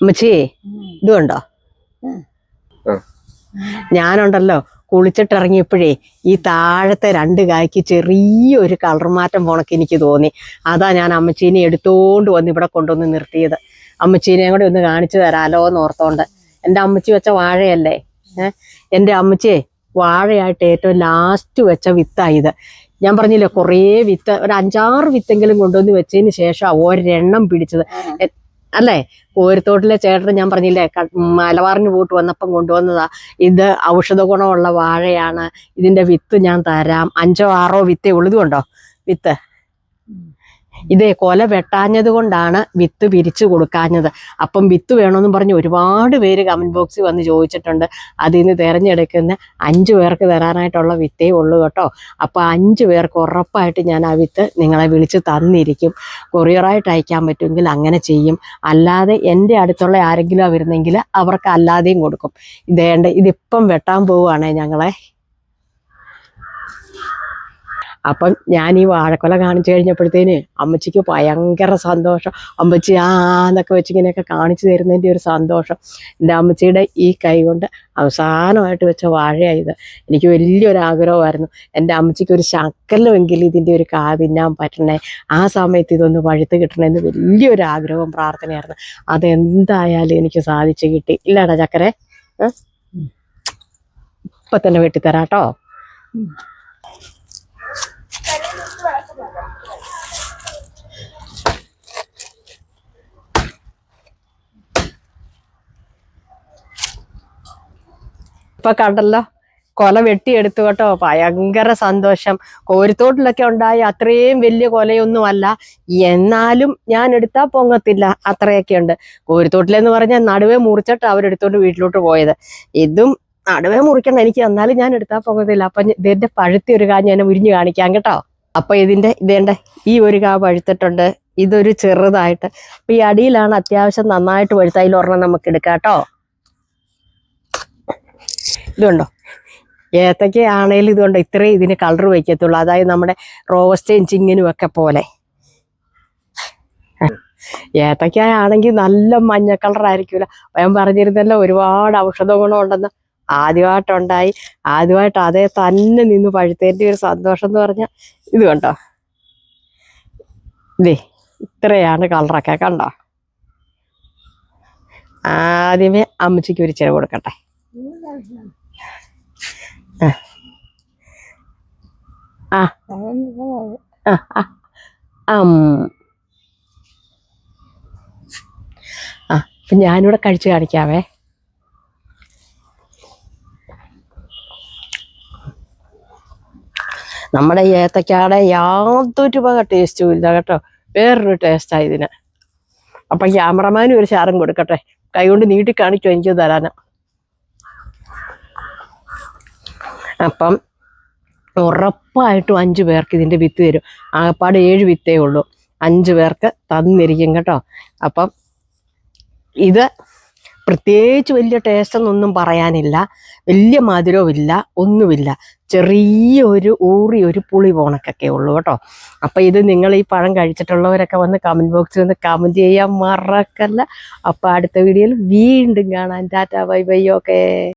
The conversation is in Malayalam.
അമ്മച്ചി ഇതുണ്ടോ? ഞാനുണ്ടല്ലോ കുളിച്ചിട്ടിറങ്ങിയപ്പോഴേ ഈ താഴത്തെ 2 കായ്ക്ക് ചെറിയൊരു കളർ മാറ്റം പോണക്ക് എനിക്ക് തോന്നി. അതാ ഞാൻ അമ്മച്ചീനെ എടുത്തോണ്ട് വന്ന് ഇവിടെ കൊണ്ടുവന്ന് നിർത്തിയത്. അമ്മച്ചീനെയും കൂടെ ഒന്ന് കാണിച്ചു തരാലോ എന്ന് ഓർത്തോണ്ട്. എൻ്റെ അമ്മച്ചി വെച്ച വാഴയല്ലേ. എൻ്റെ അമ്മച്ചിയെ വാഴയായിട്ട് ഏറ്റവും ലാസ്റ്റ് വെച്ച വിത്തായത്. ഞാൻ പറഞ്ഞില്ലേ കുറേ വിത്ത്, ഒരു 5-6 വിത്തെങ്കിലും കൊണ്ടുവന്ന് വെച്ചതിന് ശേഷം ഒരെണ്ണം പിടിച്ചത് അല്ലേ. കോരിത്തോട്ടിലെ ചേട്ടൻ ഞാൻ പറഞ്ഞില്ലേ മലബാറിന് പോയിട്ട് വന്നപ്പം കൊണ്ടുവന്നതാ. ഇത് ഔഷധ ഗുണമുള്ള വാഴയാണ്, ഇതിന്റെ വിത്ത് ഞാൻ തരാം. 5-6 വിത്തേ ഉള്ളത് കൊണ്ടോ വിത്ത്. ഇതേ കൊല വെട്ടാഞ്ഞത് കൊണ്ടാണ് വിത്ത് പിരിച്ചു കൊടുക്കാഞ്ഞത്. അപ്പം വിത്ത് വേണമെന്നും പറഞ്ഞ് ഒരുപാട് പേര് കമന്റ് ബോക്സിൽ വന്ന് ചോദിച്ചിട്ടുണ്ട്. അതിൽ നിന്ന് തിരഞ്ഞെടുക്കുന്ന 5 പേർക്ക് തരാനായിട്ടുള്ള വിത്തേ ഉള്ളൂ കേട്ടോ. അപ്പോൾ 5 പേർക്ക് ഉറപ്പായിട്ട് ഞാൻ ആ വിത്ത് നിങ്ങളെ വിളിച്ച് തന്നിരിക്കും. കൊറിയറായിട്ട് അയക്കാൻ പറ്റുമെങ്കിൽ അങ്ങനെ ചെയ്യും. അല്ലാതെ എൻ്റെ അടുത്തുള്ള ആരെങ്കിലും വരുന്നെങ്കിൽ അവർക്ക് അല്ലാതെയും കൊടുക്കും. ഇതിപ്പം വെട്ടാൻ പോവുകയാണേ ഞങ്ങളെ. അപ്പം ഞാൻ ഈ വാഴക്കൊല കാണിച്ചു കഴിഞ്ഞപ്പോഴത്തേന് അമ്മച്ചിക്ക് ഭയങ്കര സന്തോഷം. അമ്മച്ചി എന്നൊക്കെ വെച്ച് ഇങ്ങനെയൊക്കെ കാണിച്ചു തരുന്നതിൻ്റെ ഒരു സന്തോഷം. എൻ്റെ അമ്മച്ചിയുടെ ഈ കൈ കൊണ്ട് അവസാനമായിട്ട് വെച്ച വാഴയായത്. എനിക്ക് വലിയൊരു ആഗ്രഹമായിരുന്നു എൻ്റെ അമ്മച്ചിക്ക് ഒരു ശക്കലമെങ്കിലും ഇതിൻ്റെ ഒരു കാ തിന്നാൻ പറ്റണേ, ആ സമയത്ത് ഇതൊന്ന് പഴുത്ത് കിട്ടണമെന്ന് വലിയൊരു ആഗ്രഹവും പ്രാർത്ഥനയായിരുന്നു. അതെന്തായാലും എനിക്ക് സാധിച്ചു കിട്ടി. ഇല്ലാടാ ചക്കരെ? ഇപ്പം തന്നെ വെട്ടിത്തരാട്ടോ. ഇപ്പൊ കണ്ടല്ലോ കൊല വെട്ടിയെടുത്തു കേട്ടോ. ഭയങ്കര സന്തോഷം. കോരിത്തോട്ടിലൊക്കെ ഉണ്ടായ അത്രയും വലിയ കൊലയൊന്നുമല്ല, എന്നാലും ഞാൻ എടുത്താൽ പൊങ്ങത്തില്ല, അത്രയൊക്കെ ഉണ്ട്. കോരിത്തോട്ടിലെന്ന് പറഞ്ഞാൽ നടുവേ മുറിച്ചിട്ട് അവരെടുത്തോണ്ട് വീട്ടിലോട്ട് പോയത്. ഇതും നടുവേ മുറിക്കണം എനിക്ക്, എന്നാലും ഞാൻ എടുത്താൽ പൊങ്ങത്തില്ല. അപ്പൊ ഇതിന്റെ പഴുത്തി ഒരു കാ ഞാൻ ഉരിഞ്ഞു കാണിക്കാം കേട്ടോ. അപ്പൊ ഇതേണ്ട ഈ ഒരു കാ പഴുത്തിട്ടുണ്ട്. ഇതൊരു ചെറുതായിട്ട്. അപ്പൊ ഈ അടിയിലാണ് അത്യാവശ്യം നന്നായിട്ട് പഴുത്ത. അതിലൊരെണ്ണം നമുക്ക് എടുക്കാം കേട്ടോ. ഇതുണ്ടോ ഏത്തക്ക ആണേലും ഇതുകൊണ്ട് ഇത്രയും ഇതിന് കളർ വയ്ക്കത്തുള്ളൂ. അതായത് നമ്മുടെ റോബസ്റ്റയും ചിങ്ങനും ഒക്കെ പോലെ. ഏത്തക്ക ആണെങ്കിൽ നല്ല മഞ്ഞ കളറായിരിക്കുമല്ലോ. ഞാൻ പറഞ്ഞിരുന്നല്ലോ ഒരുപാട് ഔഷധ ഗുണമുണ്ടെന്ന്. ആദ്യമായിട്ട് അതേ തന്നെ നിന്ന് പഴുത്തേൻ്റെ ഒരു സന്തോഷം എന്ന് പറഞ്ഞാൽ ഇത് കണ്ടോ. ഇത്രയാണ് കളറൊക്കെ കണ്ടോ. ആദ്യമേ അമ്മച്ചിക്ക് ഒരു ചില കൊടുക്കട്ടെ. അപ്പൊ ഞാനിവിടെ കഴിച്ചു കാണിക്കാവേ. നമ്മുടെ ഏത്തക്കാടെ യാതൊരു വക ടേസ്റ്റും ഇല്ല കേട്ടോ. വേറൊരു ടേസ്റ്റാണ് ഇതിന്. അപ്പൊ ക്യാമറമാനും ഒരു ശാറും കൊടുക്കട്ടെ. കൈകൊണ്ട് നീട്ടി കാണിക്കും എനിക്ക് തരാന്. അപ്പം ഉറപ്പായിട്ടും 5 പേർക്ക് ഇതിൻ്റെ വിത്ത് തരും. ആകപ്പാട് 7 വിത്തേ ഉള്ളൂ. 5 പേർക്ക് തന്നിരിക്കും കേട്ടോ. അപ്പം ഇത് പ്രത്യേകിച്ച് വലിയ ടേസ്റ്റ് എന്നൊന്നും പറയാനില്ല, വലിയ മധുരവും ഇല്ല, ഒന്നുമില്ല. ചെറിയൊരു ഊറിയൊരു പുളി പോണക്കൊക്കെ ഉള്ളൂ കേട്ടോ. അപ്പം ഇത് നിങ്ങൾ ഈ പഴം കഴിച്ചിട്ടുള്ളവരൊക്കെ വന്ന് കമൻറ്റ് ബോക്സിൽ വന്ന് കമൻറ്റ് ചെയ്യാൻ മറക്കല്ല. അപ്പം അടുത്ത വീഡിയോയിൽ വീണ്ടും കാണാൻ. Tata bye bye. ഓക്കേ.